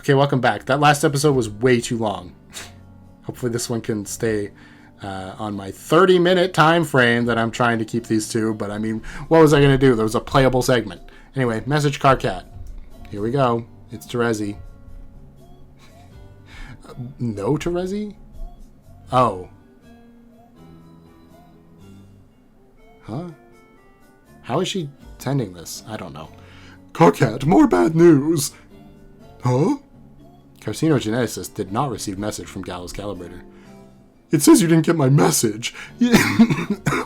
Okay, welcome back. That last episode was way too long. Hopefully this one can stay on my 30-minute time frame that I'm trying to keep these to. But I mean, what was I going to do? There was a playable segment. Anyway, message Carcat. Here we go. It's Terezi. No Terezi? Oh. Huh? How is she sending this? I don't know. Carcat, more bad news. Huh? Carcinogeneticist did not receive message from Gallows Calibrator. It says you didn't get my message.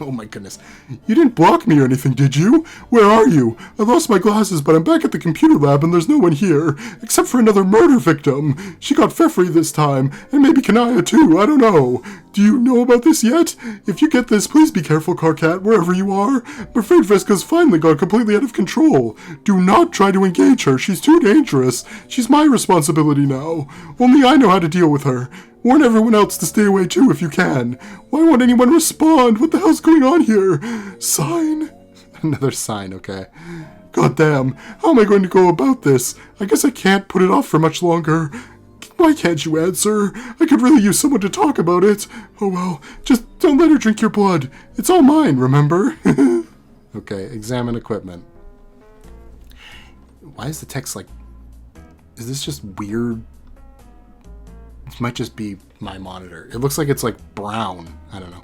Oh my goodness. You didn't block me or anything, did you? Where are you? I lost my glasses, but I'm back at the computer lab and there's no one here. Except for another murder victim. She got Fefri this time, and maybe Kanaya too, I don't know. Do you know about this yet? If you get this, please be careful, Carcat, wherever you are. I'm afraid Vriska's finally gone completely out of control. Do not try to engage her, she's too dangerous. She's my responsibility now. Only I know how to deal with her. Warn everyone else to stay away too if you can. Why won't anyone respond? What the hell's going on here? Sign? Another sign, okay. God damn, how am I going to go about this? I guess I can't put it off for much longer. Why can't you answer? I could really use someone to talk about it. Oh well, just don't let her drink your blood. It's all mine, remember? Okay, examine equipment. Why is the text like... Is this just weird? This might just be my monitor. It looks like it's like brown. I don't know.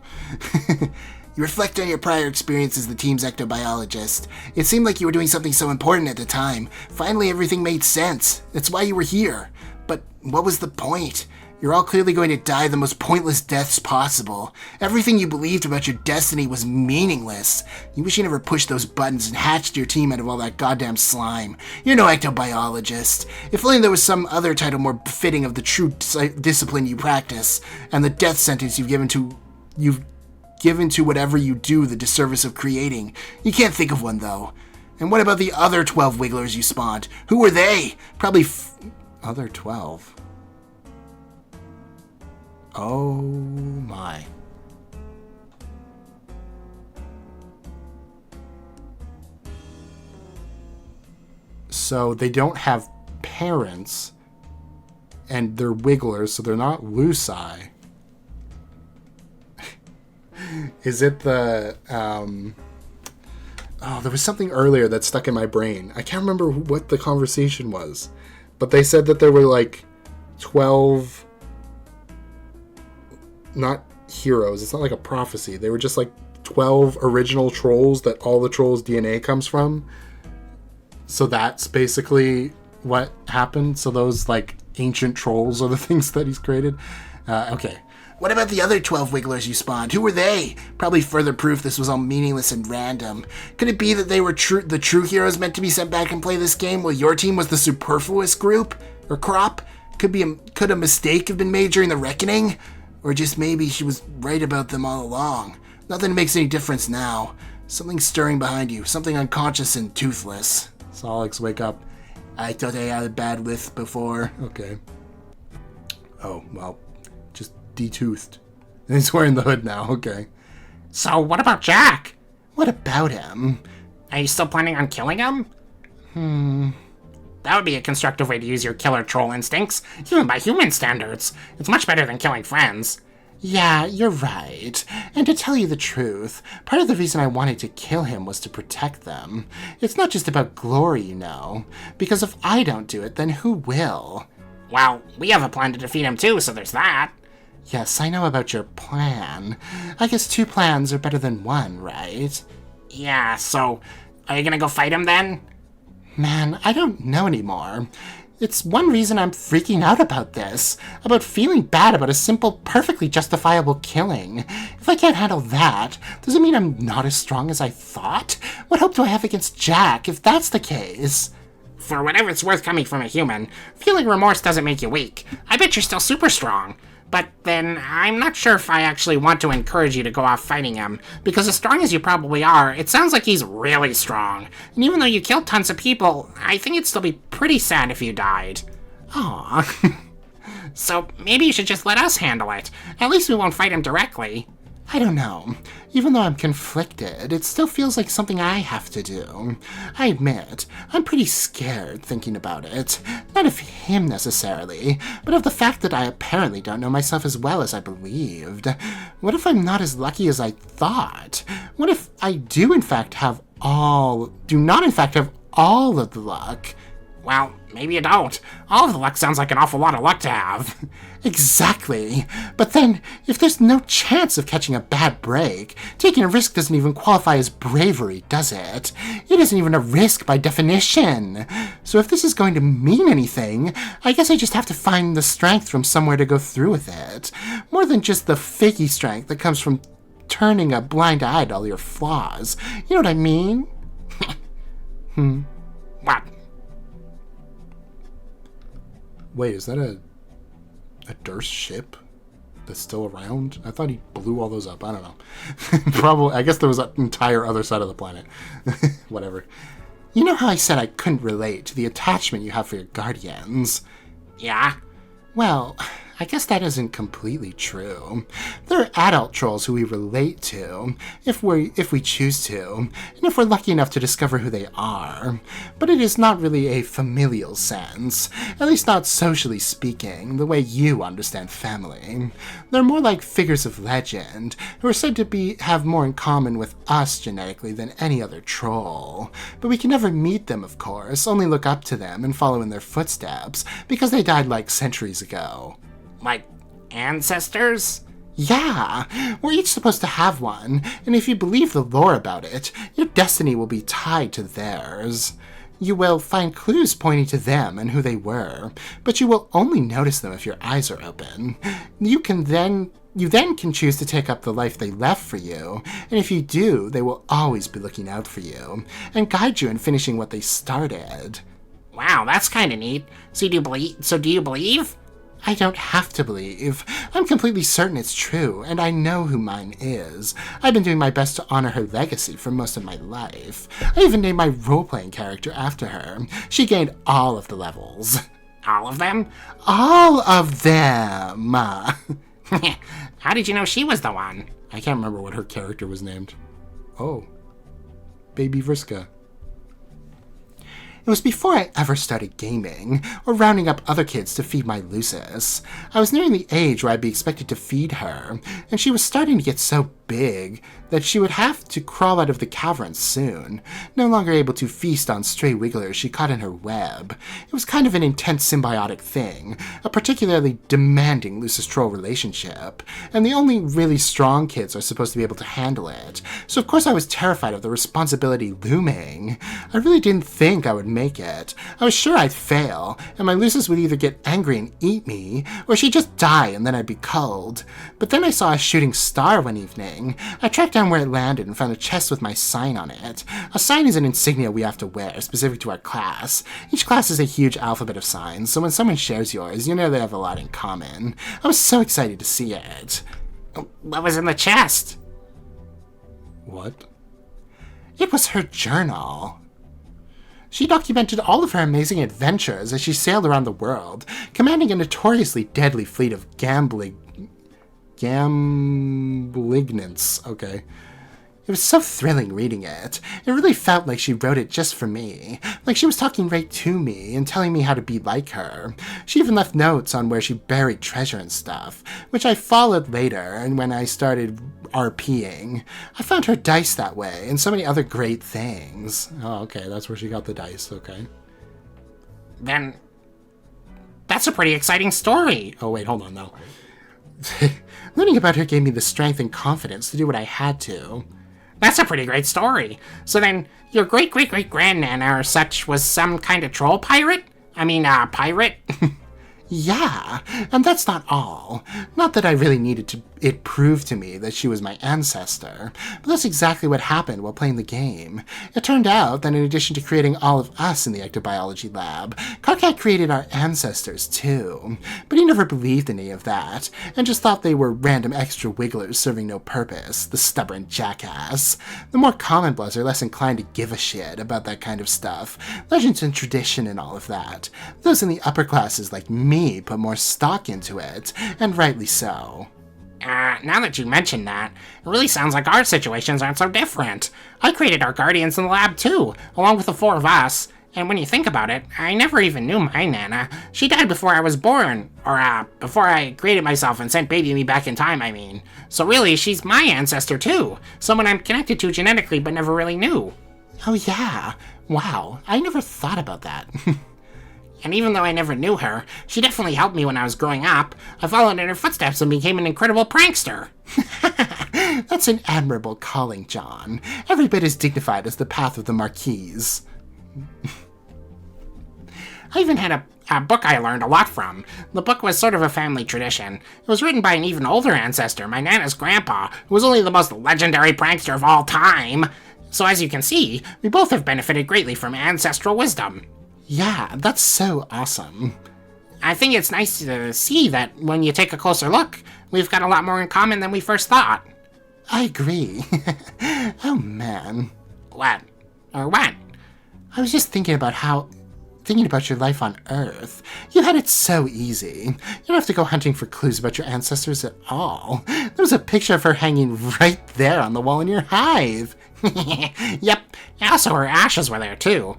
You reflect on your prior experience as the team's ectobiologist. It seemed like you were doing something so important at the time. Finally, everything made sense. That's why you were here. But what was the point? You're all clearly going to die the most pointless deaths possible. Everything you believed about your destiny was meaningless. You wish you never pushed those buttons and hatched your team out of all that goddamn slime. You're no ectobiologist. If only there was some other title more befitting of the true discipline you practice, and the death sentence you've given to whatever you do the disservice of creating. You can't think of one, though. And what about the other 12 wigglers you spawned? Who were they? Probably Other 12? Oh my. So they don't have parents, and they're wigglers, so they're not Luci. Is it the... Oh, there was something earlier that stuck in my brain. I can't remember what the conversation was. But they said that there were like 12... Not heroes. It's not like a prophecy. They were just like 12 original trolls that all the trolls' DNA comes from. So that's basically what happened. So those like ancient trolls are the things that he's created. Okay. What about the other 12 wigglers you spawned? Who were they? Probably further proof this was all meaningless and random. Could it be that they were the true heroes meant to be sent back and play this game while your team was the superfluous group? Or crop? Could a mistake have been made during the reckoning? Or just maybe she was right about them all along. Nothing makes any difference now. Something stirring behind you. Something unconscious and toothless. Solix, wake up. I thought I had a bad whiff before. Okay. Oh, well, just de-toothed. And he's wearing the hood now, okay. So, what about Jack? What about him? Are you still planning on killing him? That would be a constructive way to use your killer troll instincts, even by human standards. It's much better than killing friends. Yeah, you're right. And to tell you the truth, part of the reason I wanted to kill him was to protect them. It's not just about glory, you know. Because if I don't do it, then who will? Well, we have a plan to defeat him too, so there's that. Yes, I know about your plan. I guess 2 plans are better than 1, right? Yeah, so are you gonna go fight him then? Man, I don't know anymore. It's one reason I'm freaking out about this. About feeling bad about a simple, perfectly justifiable killing. If I can't handle that, does it mean I'm not as strong as I thought? What hope do I have against Jack if that's the case? For whatever it's worth coming from a human, feeling remorse doesn't make you weak. I bet you're still super strong. But then, I'm not sure if I actually want to encourage you to go off fighting him, because as strong as you probably are, it sounds like he's really strong. And even though you killed tons of people, I think it'd still be pretty sad if you died. Aww. So, maybe you should just let us handle it. At least we won't fight him directly. I don't know. Even though I'm conflicted, it still feels like something I have to do. I admit, I'm pretty scared thinking about it. Not of him necessarily, but of the fact that I apparently don't know myself as well as I believed. What if I'm not as lucky as I thought? What if I do not in fact have all of the luck? Well, maybe you don't. All of the luck sounds like an awful lot of luck to have. Exactly. But then, if there's no chance of catching a bad break, taking a risk doesn't even qualify as bravery, does it? It isn't even a risk by definition. So if this is going to mean anything, I guess I just have to find the strength from somewhere to go through with it. More than just the fakey strength that comes from turning a blind eye to all your flaws. You know what I mean? What? Wait, is that a Durst ship that's still around? I thought he blew all those up. I don't know. Probably. I guess there was an entire other side of the planet. Whatever. You know how I said I couldn't relate to the attachment you have for your guardians? Yeah? Well, I guess that isn't completely true. There are adult trolls who we relate to, if we choose to, and if we're lucky enough to discover who they are. But it is not really a familial sense, at least not socially speaking, the way you understand family. They're more like figures of legend, who are said to have more in common with us genetically than any other troll. But we can never meet them, of course, only look up to them and follow in their footsteps, because they died like centuries ago. Like ancestors? Yeah, we're each supposed to have one, and if you believe the lore about it, your destiny will be tied to theirs. You will find clues pointing to them and who they were, but you will only notice them if your eyes are open. You then can choose to take up the life they left for you, and if you do, they will always be looking out for you, and guide you in finishing what they started. Wow, that's kinda neat. So do you believe? I don't have to believe. I'm completely certain it's true, and I know who mine is. I've been doing my best to honor her legacy for most of my life. I even named my role-playing character after her. She gained all of the levels. All of them? All of them! How did you know she was the one? I can't remember what her character was named. Oh. Baby Vriska. It was before I ever started gaming, or rounding up other kids to feed my Lucis. I was nearing the age where I'd be expected to feed her, and she was starting to get so big that she would have to crawl out of the cavern soon, no longer able to feast on stray wigglers she caught in her web. It was kind of an intense symbiotic thing, a particularly demanding Lucis-Troll relationship, and the only really strong kids are supposed to be able to handle it, so of course I was terrified of the responsibility looming. I really didn't think I would make it. I was sure I'd fail, and my Lucis would either get angry and eat me, or she'd just die and then I'd be culled. But then I saw a shooting star one evening. I tracked down where it landed and found a chest with my sign on it. A sign is an insignia we have to wear, specific to our class. Each class is a huge alphabet of signs, so when someone shares yours, you know they have a lot in common. I was so excited to see it. What was in the chest? What? It was her journal. She documented all of her amazing adventures as she sailed around the world, commanding a notoriously deadly fleet of Gamblignants. Okay. It was so thrilling reading it. It really felt like she wrote it just for me. Like she was talking right to me and telling me how to be like her. She even left notes on where she buried treasure and stuff, which I followed later and when I started RPing. I found her dice that way and so many other great things. Oh, okay. That's where she got the dice. Okay. Then that's a pretty exciting story. Oh, wait. Hold on, though. Learning about her gave me the strength and confidence to do what I had to. That's a pretty great story. So then, your great-great-great-grandnana or such was some kind of troll pirate? Pirate? Yeah, and that's not all. Not that I really needed it proved to me that she was my ancestor, but that's exactly what happened while playing the game. It turned out that in addition to creating all of us in the ectobiology lab, Karkat created our ancestors too. But he never believed in any of that, and just thought they were random extra wigglers serving no purpose, the stubborn jackass. The more common bloods are less inclined to give a shit about that kind of stuff, legends and tradition and all of that. Those in the upper classes like me put more stock into it, and rightly so. Now that you mention that, it really sounds like our situations aren't so different. I created our guardians in the lab too, along with the 4 of us. And when you think about it, I never even knew my Nana. She died before I was born. Or, before I created myself and sent baby me back in time, I mean. So really, she's my ancestor too. Someone I'm connected to genetically but never really knew. Oh yeah. Wow, I never thought about that. And even though I never knew her, she definitely helped me when I was growing up. I followed in her footsteps and became an incredible prankster. That's an admirable calling, John. Every bit as dignified as the path of the Marquise. I even had a book I learned a lot from. The book was sort of a family tradition. It was written by an even older ancestor, my Nana's grandpa, who was only the most legendary prankster of all time. So as you can see, we both have benefited greatly from ancestral wisdom. Yeah, that's so awesome. I think it's nice to see that when you take a closer look, we've got a lot more in common than we first thought. I agree. Oh man. What? Or what? I was just thinking about your life on Earth. You had it so easy. You don't have to go hunting for clues about your ancestors at all. There was a picture of her hanging right there on the wall in your hive. Yep, also her ashes were there too.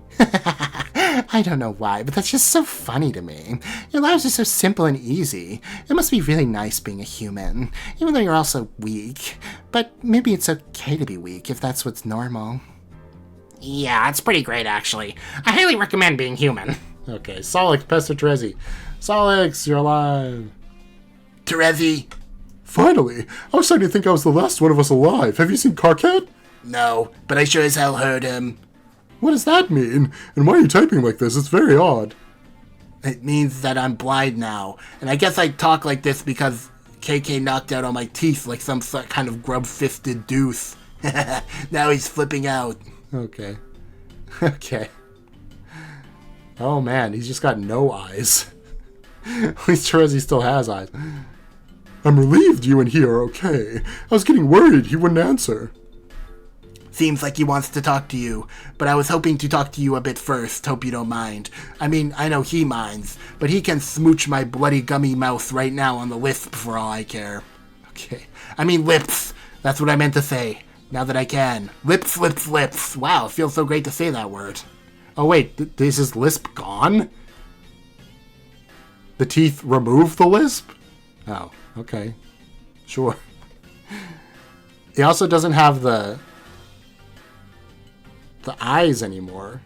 I don't know why, but that's just so funny to me. Your lives are so simple and easy. It must be really nice being a human, even though you're also weak. But maybe it's okay to be weak if that's what's normal. Yeah, it's pretty great actually. I highly recommend being human. Okay, Solix, Pester Terezi. Solix, you're alive. Terezi? Finally! I was starting to think I was the last one of us alive. Have you seen Carcat? No, but I sure as hell heard him. What does that mean? And why are you typing like this? It's very odd. It means that I'm blind now, and I guess I talk like this because KK knocked out all my teeth like some kind of grub-fisted deuce. Now he's flipping out. Okay. Okay. Oh man, he's just got no eyes. At least Terezi still has eyes. I'm relieved you and he are okay. I was getting worried he wouldn't answer. Seems like he wants to talk to you, but I was hoping to talk to you a bit first. Hope you don't mind. I mean, I know he minds, but he can smooch my bloody gummy mouth right now on the lisp for all I care. Okay. I mean lips. That's what I meant to say. Now that I can. Lips, lips, lips. Wow, it feels so great to say that word. Oh wait, is his lisp gone? The teeth remove the lisp? Oh, okay. Sure. He also doesn't have the eyes anymore.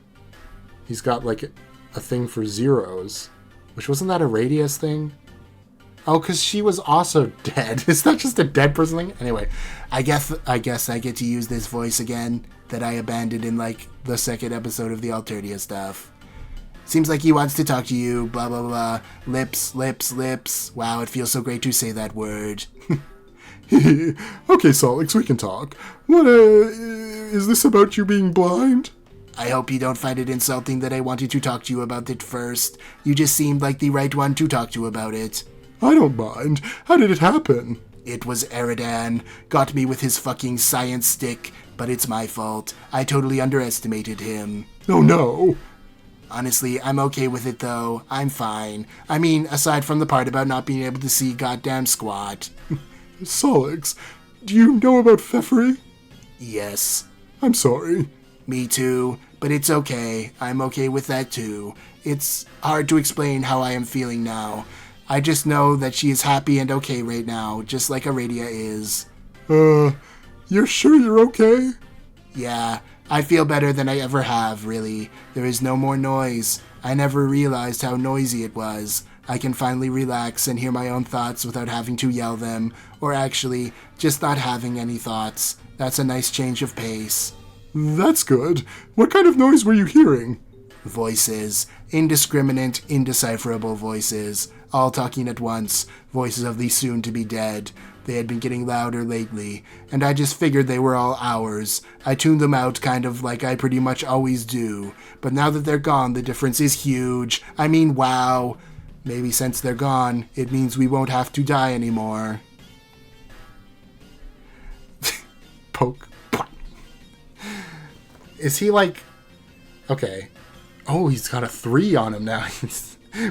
He's got like a thing for zeros. Which, wasn't that a Radius thing? Oh, because she was also dead. Is that just a dead person thing? Anyway, I guess I get to use this voice again that I abandoned in like the second episode of the Alternia stuff. Seems like he wants to talk to you, blah blah blah. Lips, lips, lips. Wow, it feels so great to say that word. Okay, Solix, we can talk. What, is this about you being blind? I hope you don't find it insulting that I wanted to talk to you about it first. You just seemed like the right one to talk to about it. I don't mind. How did it happen? It was Eridan. Got me with his fucking science stick, but it's my fault. I totally underestimated him. Oh no. Honestly, I'm okay with it though. I'm fine. I mean, aside from the part about not being able to see goddamn squat. Solix, do you know about Pfeffery? Yes. I'm sorry. Me too, but it's okay. I'm okay with that too. It's hard to explain how I am feeling now. I just know that she is happy and okay right now, just like Aradia is. You're sure you're okay? Yeah, I feel better than I ever have, really. There is no more noise. I never realized how noisy it was. I can finally relax and hear my own thoughts without having to yell them, or actually, just not having any thoughts. That's a nice change of pace. That's good. What kind of noise were you hearing? Voices. Indiscriminate, indecipherable voices. All talking at once. Voices of the soon-to-be-dead. They had been getting louder lately, and I just figured they were all ours. I tuned them out kind of like I pretty much always do. But now that they're gone, the difference is huge. I mean, wow. Maybe since they're gone, it means we won't have to die anymore. Poke. Is he like... Okay. Oh, he's got a 3 on him now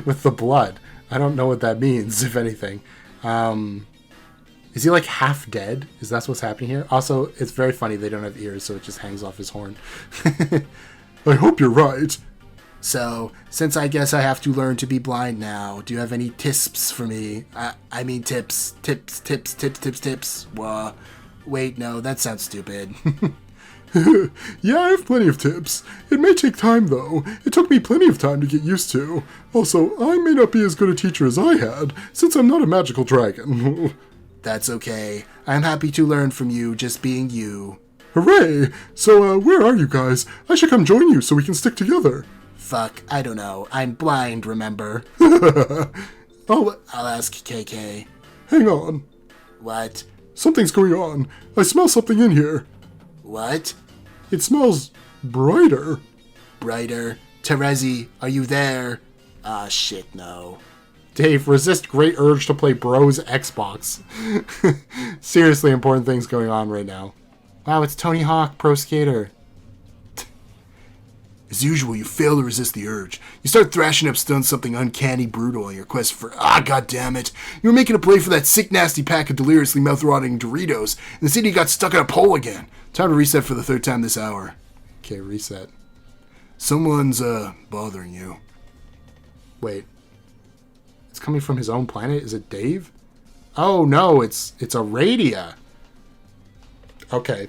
with the blood. I don't know what that means, if anything. Is he like half dead? Is that what's happening here? Also, it's very funny they don't have ears, so it just hangs off his horn. I hope you're right. So, since I guess I have to learn to be blind now, do you have any tips for me? I mean tips. Wait, no, that sounds stupid. Yeah, I have plenty of tips. It may take time, though. It took me plenty of time to get used to. Also, I may not be as good a teacher as I had, since I'm not a magical dragon. That's okay. I'm happy to learn from you, just being you. Hooray! So, where are you guys? I should come join you so we can stick together. Fuck, I don't know. I'm blind, remember? I'll ask KK. Hang on. What? Something's going on. I smell something in here. What? It smells brighter. Brighter? Terezi, are you there? Ah, shit, no. Dave, resist great urge to play Bros Xbox. Seriously important things going on right now. Wow, it's Tony Hawk, pro skater. As usual, you fail to resist the urge. You start thrashing up stones something uncanny brutal on your quest for... Ah, goddammit. You were making a play for that sick, nasty pack of deliriously mouth-rotting Doritos, and the city got stuck in a pole again. Time to reset for the third time this hour. Okay, reset. Someone's, bothering you. Wait. It's coming from his own planet? Is it Dave? Oh, no, it's Aradia. Okay.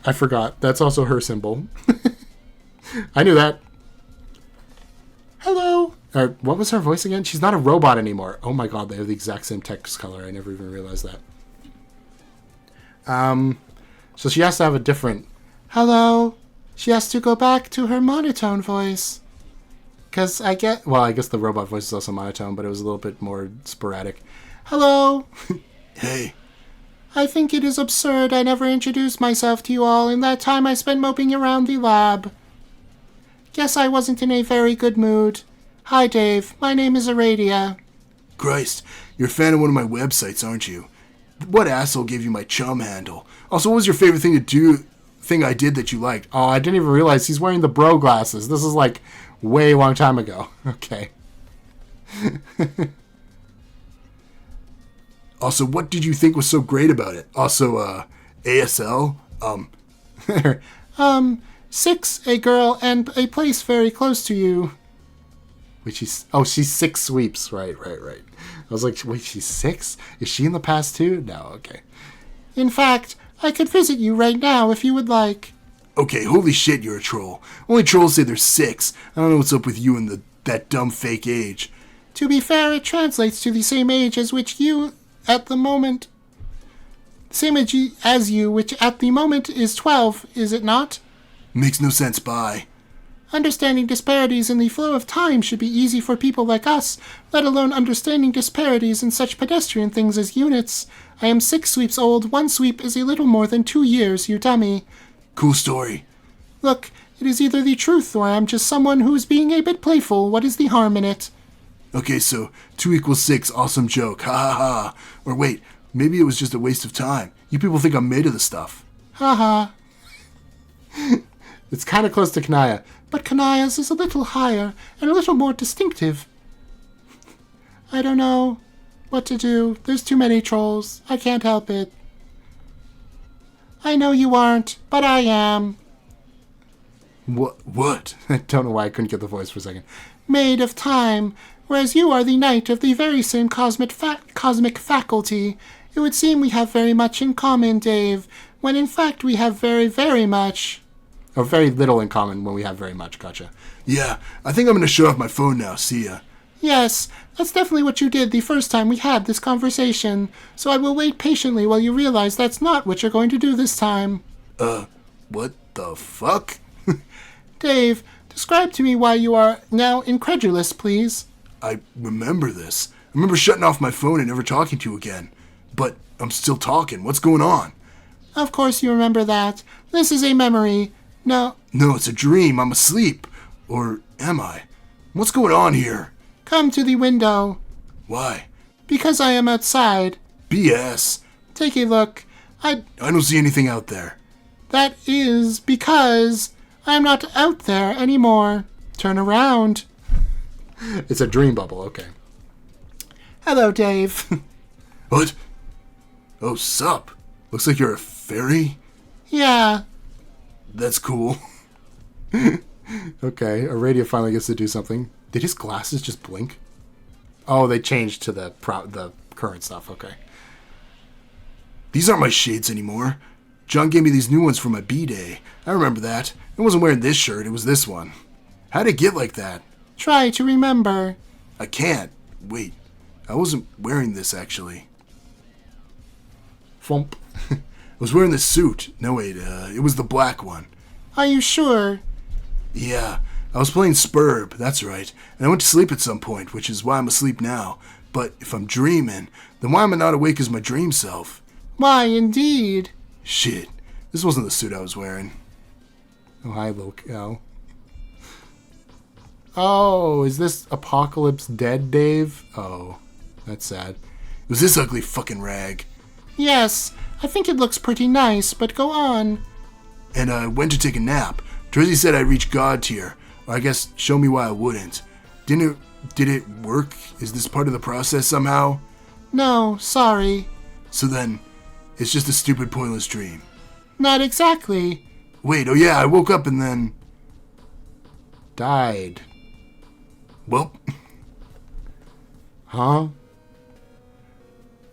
I forgot. That's also her symbol. I knew that. Hello. What was her voice again? She's not a robot anymore. Oh my god, they have the exact same text color. I never even realized that. So she has to have a different... Hello. She has to go back to her monotone voice. Because I guess the robot voice is also monotone, but it was a little bit more sporadic. Hello. Hey. I think it is absurd I never introduced myself to you all in that time I spent moping around the lab. Guess I wasn't in a very good mood. Hi, Dave. My name is Aradia. Christ, you're a fan of one of my websites, aren't you? What asshole gave you my chum handle? Also, what was your favorite thing I did that you liked? Oh, I didn't even realize he's wearing the bro glasses. This is like way long time ago. Okay. Also, what did you think was so great about it? Also, ASL? 6, a girl, and a place very close to you. Wait, she's 6 sweeps. Right. I was like, wait, she's 6? Is she in the past too? No, okay. In fact, I could visit you right now if you would like. Okay, holy shit, you're a troll. Only trolls say they're 6. I don't know what's up with you and that dumb fake age. To be fair, it translates to the same age as which you, at the moment... Same age as you, which at the moment is 12, is it not? Makes no sense, bye. Understanding disparities in the flow of time should be easy for people like us, let alone understanding disparities in such pedestrian things as units. I am 6 sweeps old. 1 sweep is a little more than 2 years, you dummy. Cool story. Look, it is either the truth or I am just someone who is being a bit playful. What is the harm in it? Okay, so 2 equals 6, awesome joke, ha ha ha. Or wait, maybe it was just a waste of time. You people think I'm made of the stuff. Ha ha. It's kind of close to Kanaya, but Kanaya's is a little higher and a little more distinctive. I don't know what to do. There's too many trolls. I can't help it. I know you aren't, but I am. What? I don't know why I couldn't get the voice for a second. Made of time, whereas you are the knight of the very same cosmic faculty. It would seem we have very much in common, Dave, when in fact we have very, very much. Or very little in common when we have very much, gotcha. Yeah, I think I'm gonna shut off my phone now, see ya. Yes, that's definitely what you did the first time we had this conversation, so I will wait patiently while you realize that's not what you're going to do this time. What the fuck? Dave, describe to me why you are now incredulous, please. I remember this. I remember shutting off my phone and never talking to you again. But I'm still talking. What's going on? Of course you remember that. This is a memory. No, it's a dream. I'm asleep. Or am I? What's going on here? Come to the window. Why? Because I am outside. BS. Take a look. I don't see anything out there. That is because I'm not out there anymore. Turn around. It's a dream bubble, okay. Hello, Dave. What? Oh, sup. Looks like you're a fairy? Yeah. That's cool. Okay, Aradia finally gets to do something. Did his glasses just blink? Oh, they changed to the current stuff. Okay. These aren't my shades anymore. John gave me these new ones for my B-Day. I remember that. I wasn't wearing this shirt, it was this one. How'd it get like that? Try to remember. I can't. Wait. I wasn't wearing this, actually. Flump. I was wearing this suit. No, wait, it was the black one. Are you sure? Yeah, I was playing Spurb, that's right. And I went to sleep at some point, which is why I'm asleep now. But if I'm dreaming, then why am I not awake as my dream self? Why, indeed. Shit, this wasn't the suit I was wearing. Oh, hi, Locale. Oh, is this Apocalypse dead, Dave? Oh, that's sad. It was this ugly fucking rag. Yes, I think it looks pretty nice, but go on. And I went to take a nap. Drizzy said I'd reach God tier, or I guess show me why I wouldn't. Did it work? Is this part of the process somehow? No, sorry. So then, it's just a stupid, pointless dream. Not exactly. Wait, oh yeah, I woke up and then... Died. Well... Huh?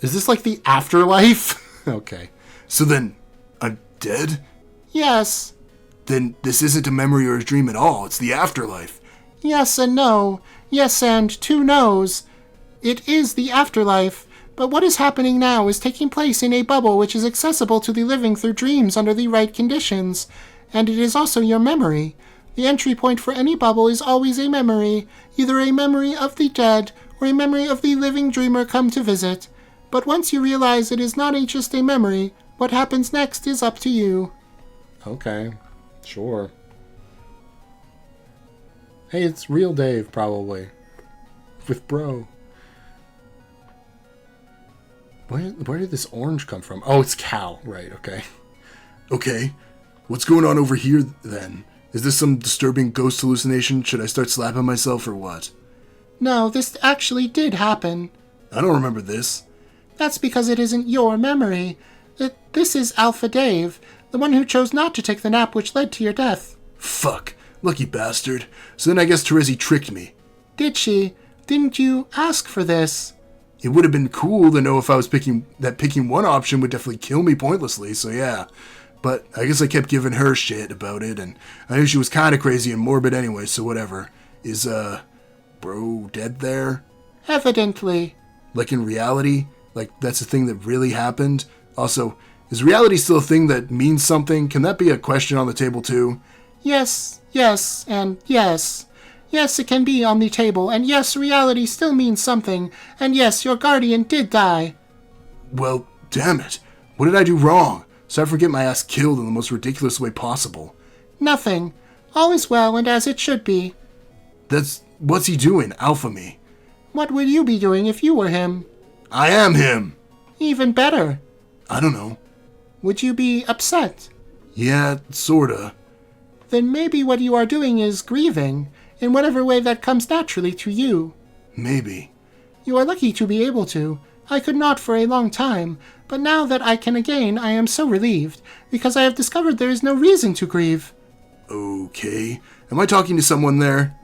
Is this like the afterlife? Okay. So then, I'm dead? Yes. Then this isn't a memory or a dream at all, it's the afterlife. Yes and no. Yes and two no's. It is the afterlife, but what is happening now is taking place in a bubble which is accessible to the living through dreams under the right conditions, and it is also your memory. The entry point for any bubble is always a memory, either a memory of the dead or a memory of the living dreamer come to visit. But once you realize it is not just a memory, what happens next is up to you. Okay. Sure. Hey, it's real Dave, probably. With bro. Where did this orange come from? Oh, it's Cal. Right, okay. Okay, what's going on over here then? Is this some disturbing ghost hallucination? Should I start slapping myself or what? No, this actually did happen. I don't remember this. That's because it isn't your memory. This is Alpha Dave, the one who chose not to take the nap which led to your death. Fuck, lucky bastard. So then I guess Terezi tricked me. Did she? Didn't you ask for this? It would have been cool to know if I was picking one option would definitely kill me pointlessly, so yeah. But I guess I kept giving her shit about it, and I knew she was kind of crazy and morbid anyway, so whatever. Is, bro dead there? Evidently. Like in reality? Like that's a thing that really happened? Also, is reality still a thing that means something? Can that be a question on the table too? Yes, and yes. Yes, it can be on the table, and yes, reality still means something, and yes, your guardian did die. Well, damn it. What did I do wrong? So I forget my ass killed in the most ridiculous way possible. Nothing. All is well and as it should be. What's he doing? Alpha me. What would you be doing if you were him? I am him. Even better. I don't know. Would you be upset? Yeah, sorta. Then maybe what you are doing is grieving, in whatever way that comes naturally to you. Maybe. You are lucky to be able to. I could not for a long time, but now that I can again, I am so relieved, because I have discovered there is no reason to grieve. Okay. Am I talking to someone there?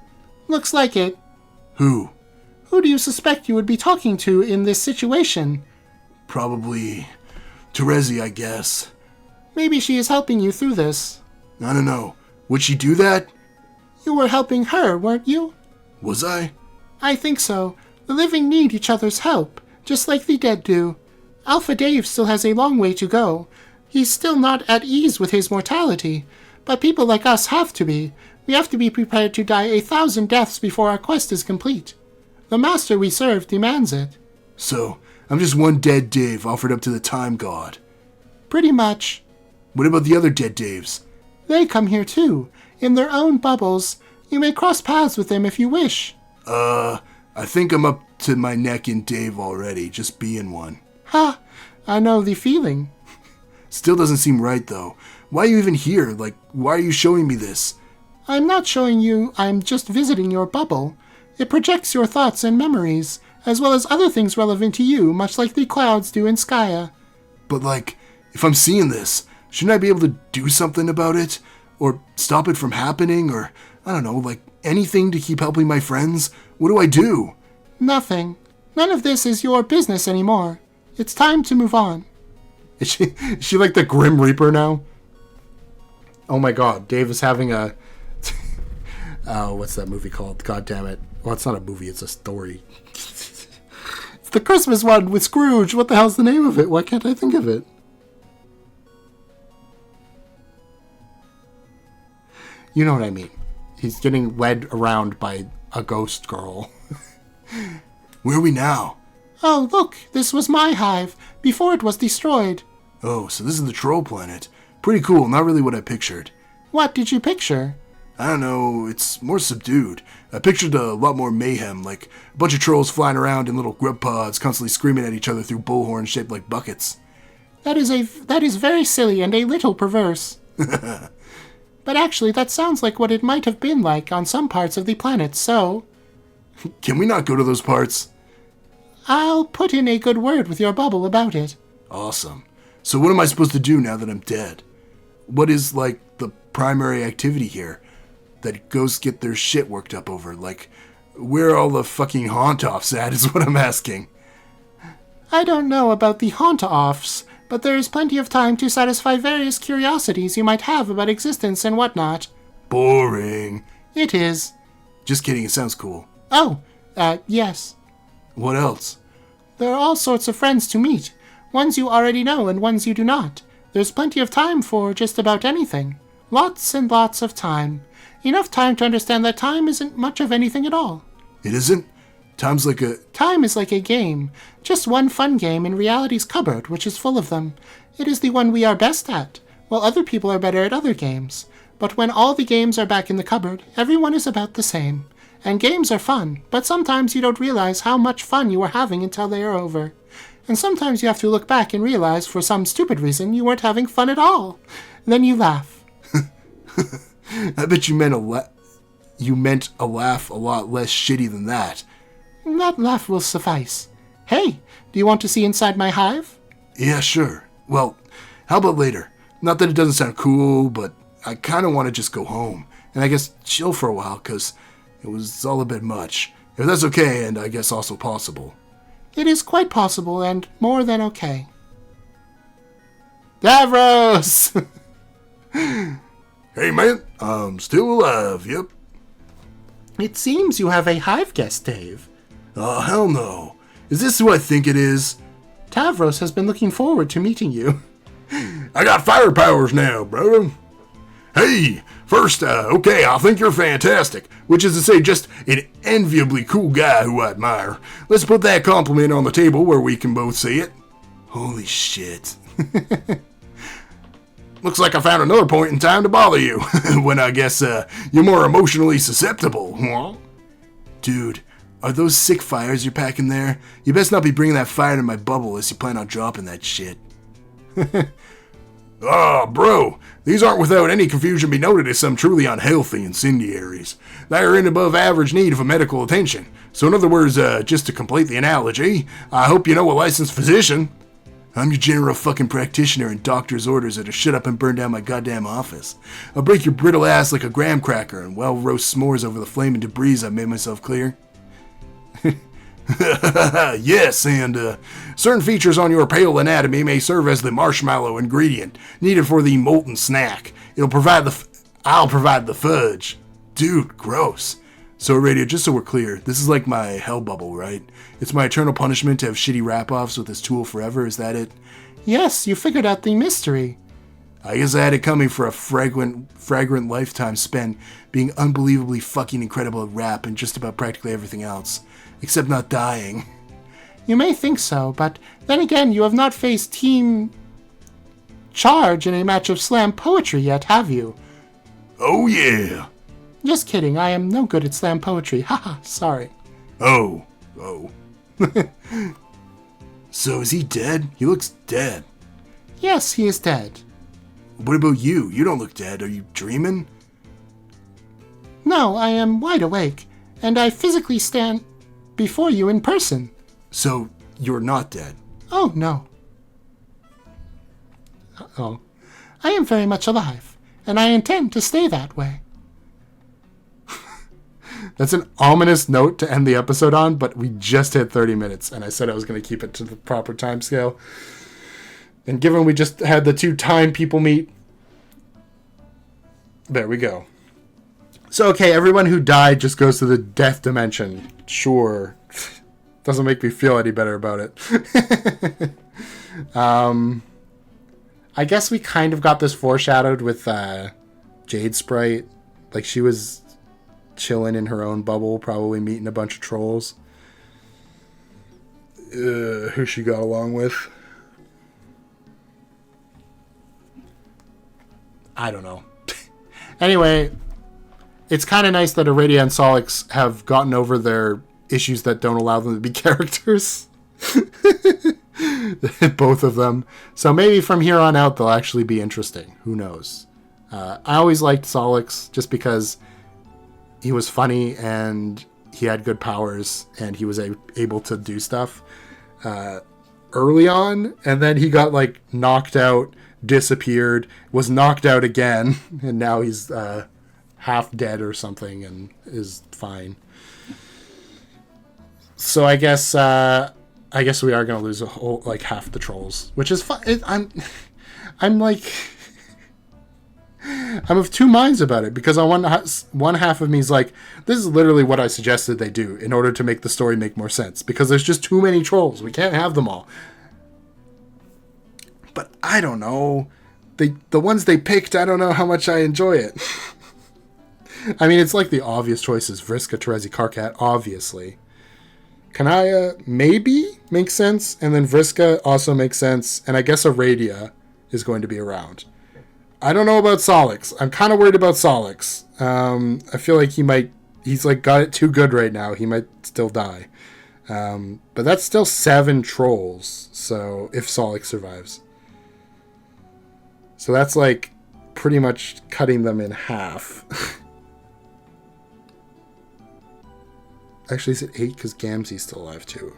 Looks like it. Who? Who do you suspect you would be talking to in this situation? Probably Terezi, I guess. Maybe she is helping you through this. I don't know. Would she do that? You were helping her, weren't you? Was I? I think so. The living need each other's help, just like the dead do. Alpha Dave still has a long way to go. He's still not at ease with his mortality, but people like us have to be. We have to be prepared to die 1,000 deaths before our quest is complete. The master we serve demands it. So, I'm just one dead Dave offered up to the time god. Pretty much. What about the other dead Daves? They come here too, in their own bubbles. You may cross paths with them if you wish. I think I'm up to my neck in Dave already, just being one. Ha! I know the feeling. Still doesn't seem right, though. Why are you even here? Like, why are you showing me this? I'm not showing you, I'm just visiting your bubble. It projects your thoughts and memories, as well as other things relevant to you, much like the clouds do in Skya. But, like, if I'm seeing this, shouldn't I be able to do something about it? Or stop it from happening? Or, I don't know, like, anything to keep helping my friends? What do I do? Nothing. None of this is your business anymore. It's time to move on. Is she like the Grim Reaper now? Oh my god, Dave is having a... oh, what's that movie called? God damn it. Well, it's not a movie, it's a story. It's the Christmas one with Scrooge. What the hell's the name of it? Why can't I think of it? You know what I mean. He's getting led around by a ghost girl. Where are we now? Oh, look, this was my hive, before it was destroyed. Oh, so this is the troll planet. Pretty cool, not really what I pictured. What did you picture? I don't know, it's more subdued. I pictured a lot more mayhem, like a bunch of trolls flying around in little grub pods, constantly screaming at each other through bullhorns shaped like buckets. That is very silly and a little perverse. But actually, that sounds like what it might have been like on some parts of the planet, so... Can we not go to those parts? I'll put in a good word with your bubble about it. Awesome. So what am I supposed to do now that I'm dead? What is, like, the primary activity here? That ghosts get their shit worked up over? Like, where are all the fucking haunt-offs at is what I'm asking. I don't know about the haunt-offs, but there is plenty of time to satisfy various curiosities you might have about existence and whatnot. Boring. It is. Just kidding, it sounds cool. Oh, yes. What else? There are all sorts of friends to meet. Ones you already know and ones you do not. There's plenty of time for just about anything. Lots and lots of time. Enough time to understand that time isn't much of anything at all. It isn't? Time is like a game. Just one fun game in reality's cupboard, which is full of them. It is the one we are best at, while other people are better at other games. But when all the games are back in the cupboard, everyone is about the same. And games are fun, but sometimes you don't realize how much fun you were having until they are over. And sometimes you have to look back and realize, for some stupid reason, you weren't having fun at all. Then you laugh. I bet you meant a laugh a lot less shitty than that. That laugh will suffice. Hey, do you want to see inside my hive? Yeah, sure. Well, how about later? Not that it doesn't sound cool, but I kind of want to just go home. And I guess chill for a while, because it was all a bit much. If that's okay, and I guess also possible. It is quite possible, and more than okay. Davros! Hey man, I'm still alive, yep. It seems you have a hive guest, Dave. Oh, hell no. Is this who I think it is? Tavros has been looking forward to meeting you. I got fire powers now, bro. Hey, first, okay, I think you're fantastic, which is to say just an enviably cool guy who I admire. Let's put that compliment on the table where we can both see it. Holy shit. Looks like I found another point in time to bother you, when I guess you're more emotionally susceptible. Huh? Dude, are those sick fires you're packing there? You best not be bringing that fire to my bubble unless you plan on dropping that shit. Oh, bro, these aren't without any confusion be noted as some truly unhealthy incendiaries. They are in above average need of medical attention. So in other words, just to complete the analogy, I hope you know a licensed physician. I'm your general fucking practitioner and doctor's orders are to shut up and burn down my goddamn office. I'll break your brittle ass like a graham cracker and well roast s'mores over the flame and debris I've made myself clear. Yes, and certain features on your pale anatomy may serve as the marshmallow ingredient needed for the molten snack. I'll provide the fudge. Dude, gross. So, Radio, just so we're clear, this is like my hell bubble, right? It's my eternal punishment to have shitty rap-offs with this tool forever, is that it? Yes, you figured out the mystery. I guess I had it coming for a fragrant lifetime spent being unbelievably fucking incredible at rap and just about practically everything else. Except not dying. You may think so, but then again, you have not faced Team Charge in a match of slam poetry yet, have you? Oh yeah. Just kidding, I am no good at slam poetry. Haha, sorry. Oh. So is he dead? He looks dead. Yes, he is dead. What about you? You don't look dead. Are you dreaming? No, I am wide awake, and I physically stand before you in person. So, you're not dead? Oh, no. Oh. I am very much alive, and I intend to stay that way. That's an ominous note to end the episode on, but we just hit 30 minutes, and I said I was going to keep it to the proper time scale. And given we just had the 2 time people meet, there we go. So, okay, everyone who died just goes to the death dimension. Sure. Doesn't make me feel any better about it. I guess we kind of got this foreshadowed with Jade Sprite. Like, she was chilling in her own bubble, probably meeting a bunch of trolls. Who she got along with. I don't know. Anyway, it's kind of nice that Iridia and Solix have gotten over their issues that don't allow them to be characters. Both of them. So maybe from here on out they'll actually be interesting. Who knows? I always liked Solix just because he was funny and he had good powers and he was able to do stuff early on, and then he got like knocked out, disappeared, was knocked out again, and now he's half dead or something and is fine. So I guess we are going to lose a whole, like, half the trolls, which is fine. I'm like, I'm of 2 minds about it, because on one half of me is like, this is literally what I suggested they do in order to make the story make more sense, because there's just too many trolls. We can't have them all. But I don't know. The ones they picked, I don't know how much I enjoy it. I mean, it's like the obvious choices. Vriska, Terezi, Karkat, obviously. Kanaya maybe makes sense, and then Vriska also makes sense, and I guess Iridia is going to be around. I don't know about Solix. I'm kind of worried about Solix. I feel like he's like got it too good right now. He might still die. But that's still 7 trolls, so if Solix survives. So that's like pretty much cutting them in half. Actually, is it 8? Because Gamzee's still alive, too.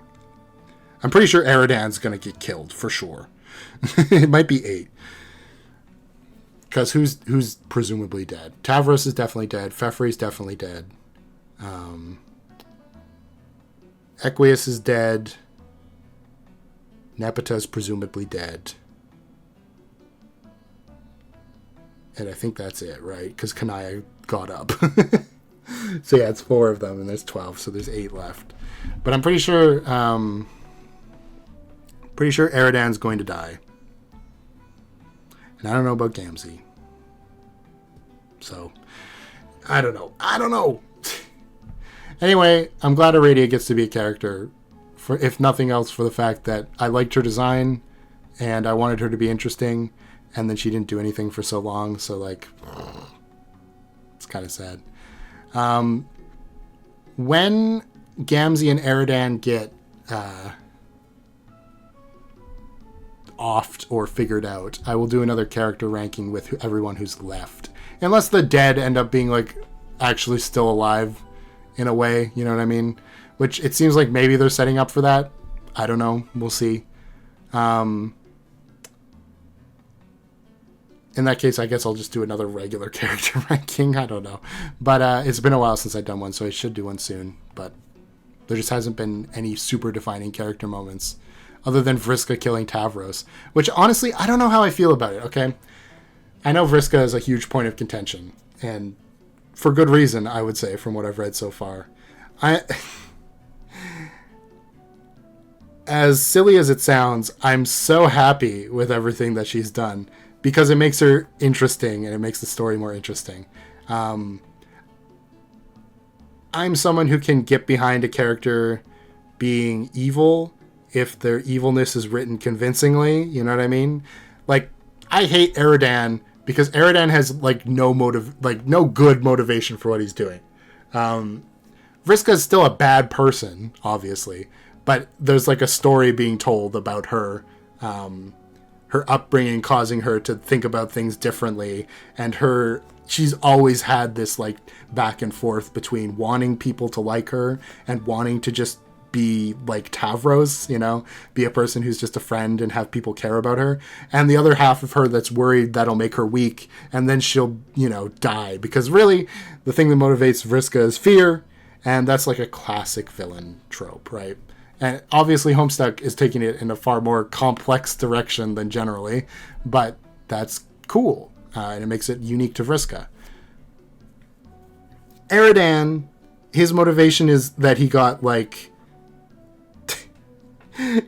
I'm pretty sure Eridan's going to get killed, for sure. It might be 8. Because who's presumably dead? Tavros is definitely dead. Fefri's definitely dead. Equius is dead. Nepeta's presumably dead. And I think that's it, right? Because Kanaya got up. So yeah, it's 4 of them, and there's 12, so there's 8 left. But I'm pretty sure Eridan's going to die. And I don't know about Gamzee. So, I don't know. Anyway, I'm glad Iridia gets to be a character, for if nothing else for the fact that I liked her design, and I wanted her to be interesting, and then she didn't do anything for so long, so like, it's kind of sad. When Gamzee and Eridan get offed or figured out, I will do another character ranking with everyone who's left. Unless the dead end up being like actually still alive in a way, you know what I mean? Which it seems like maybe they're setting up for that. I don't know. We'll see. In that case, I guess I'll just do another regular character ranking. I don't know. But it's been a while since I've done one, so I should do one soon. But there just hasn't been any super defining character moments other than Vriska killing Tavros. Which, honestly, I don't know how I feel about it, okay? I know Vriska is a huge point of contention. And for good reason, I would say, from what I've read so far. As silly as it sounds, I'm so happy with everything that she's done. Because it makes her interesting and it makes the story more interesting. I'm someone who can get behind a character being evil if their evilness is written convincingly. You know what I mean? Like, I hate Eridan because Eridan has like no good motivation for what he's doing. Vriska is still a bad person, obviously, but there's like a story being told about her. Her upbringing causing her to think about things differently, and she's always had this like back and forth between wanting people to like her and wanting to just be like Tavros, you know, be a person who's just a friend and have people care about her. And the other half of her that's worried that'll make her weak and then she'll, you know, die. Because really, the thing that motivates Vriska is fear. And that's like a classic villain trope, right? And obviously Homestuck is taking it in a far more complex direction than generally. But that's cool. And it makes it unique to Vriska. Eridan, his motivation is that he got, like...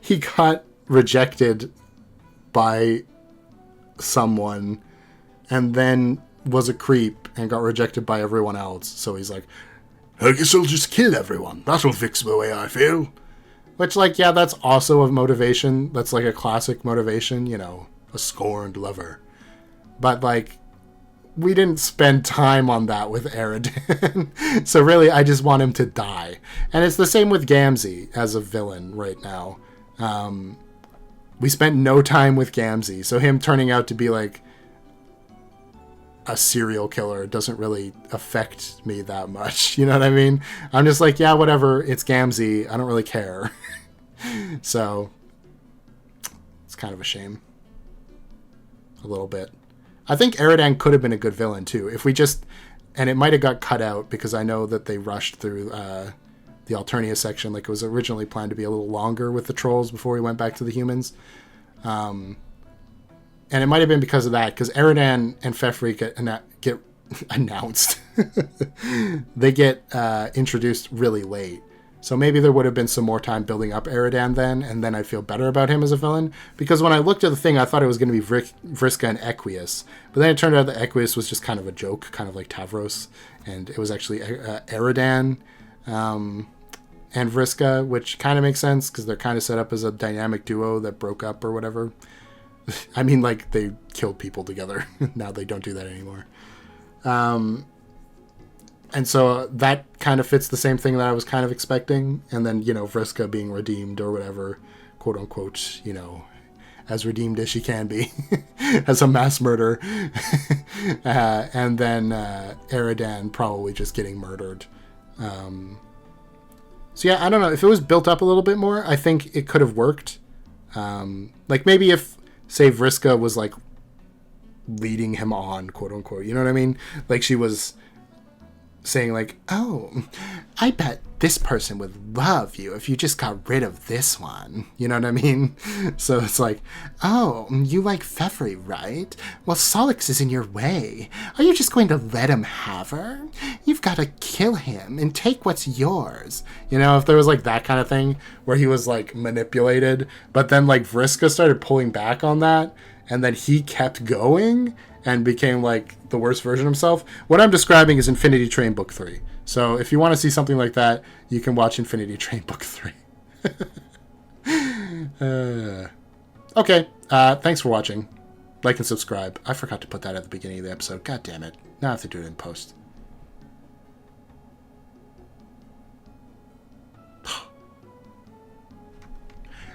he got rejected by someone and then was a creep and got rejected by everyone else. So he's like, I guess I'll just kill everyone. That'll fix the way I feel. Which, like, yeah, that's also a motivation. That's, like, a classic motivation, you know, a scorned lover. But, like, we didn't spend time on that with Eridan. So really, I just want him to die. And it's the same with Gamzee as a villain right now. We spent no time with Gamzee. So him turning out to be like a serial killer doesn't really affect me that much. You know what I mean? I'm just like, yeah, whatever. It's Gamzee. I don't really care. So it's kind of a shame. A little bit. I think Eridan could have been a good villain too. If we just, and it might have got cut out because I know that they rushed through the Alternia section. Like it was originally planned to be a little longer with the trolls before we went back to the humans. And it might have been because of that, because Eridan and Fefri get announced. They get introduced really late. So maybe there would have been some more time building up Eridan then, and then I'd feel better about him as a villain. Because when I looked at the thing, I thought it was going to be Vriska and Equius. But then it turned out that Equius was just kind of a joke, kind of like Tavros. And it was actually Eridan and Vriska, which kind of makes sense, because they're kind of set up as a dynamic duo that broke up or whatever. I mean, like, they killed people together. Now they don't do that anymore. And so that kind of fits the same thing that I was kind of expecting. And then, you know, Vriska being redeemed or whatever, quote unquote, you know, as redeemed as she can be as a mass murderer. And then Eridan probably just getting murdered. So yeah, I don't know. If it was built up a little bit more, I think it could have worked. Like maybe if, say, Vriska was like leading him on, quote unquote, you know what I mean? Like she was saying like, oh, I bet this person would love you if you just got rid of this one. You know what I mean? So it's like, oh, you like Fefri, right? Well, Solix is in your way. Are you just going to let him have her? You've got to kill him and take what's yours. You know, if there was like that kind of thing where he was like manipulated, but then like Vriska started pulling back on that, and then he kept going and became like the worst version of himself. What I'm describing is Infinity Train Book 3. So if you want to see something like that, you can watch Infinity Train Book 3. Okay, thanks for watching. Like and subscribe. I forgot to put that at the beginning of the episode. God damn it. Now I have to do it in post.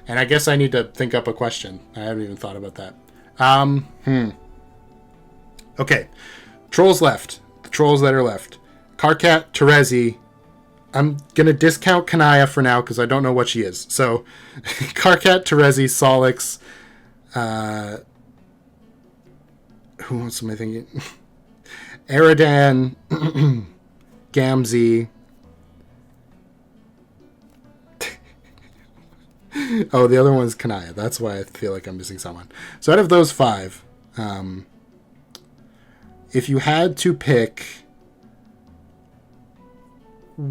And I guess I need to think up a question. I haven't even thought about that. Okay. Trolls left. The trolls that are left. Karkat, Terezi. I'm going to discount Kanaya for now because I don't know what she is. So, Karkat, Terezi, Solix. Who else am I thinking? Eridan. Gamzee. Oh, the other one's Kanaya. That's why I feel like I'm missing someone. So out of those 5, if you had to pick... I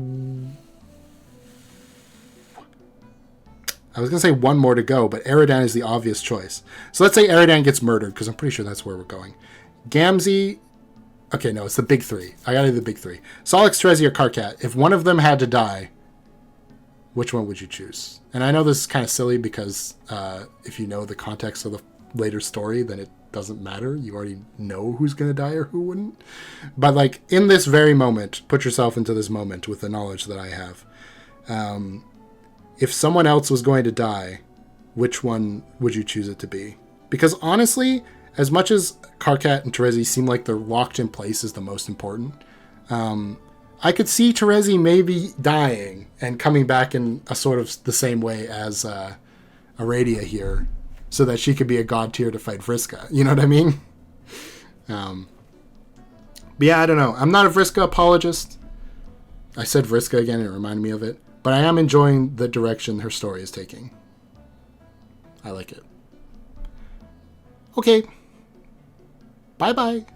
was going to say one more to go, but Eridan is the obvious choice. So let's say Eridan gets murdered, because I'm pretty sure that's where we're going. Gamzee... Okay, no, it's the big 3. I got to do the big 3. Solix, Terezi, or Karkat. If one of them had to die, which one would you choose? And I know this is kind of silly because if you know the context of the later story, then it doesn't matter. You already know who's going to die or who wouldn't. But like in this very moment, put yourself into this moment with the knowledge that I have. If someone else was going to die, which one would you choose it to be? Because honestly, as much as Karkat and Terezi seem like they're locked in place is the most important, I could see Terezi maybe dying and coming back in a sort of the same way as Aradia here, so that she could be a god tier to fight Vriska. You know what I mean? But yeah, I don't know. I'm not a Vriska apologist. I said Vriska again, and it reminded me of it. But I am enjoying the direction her story is taking. I like it. Okay. Bye-bye.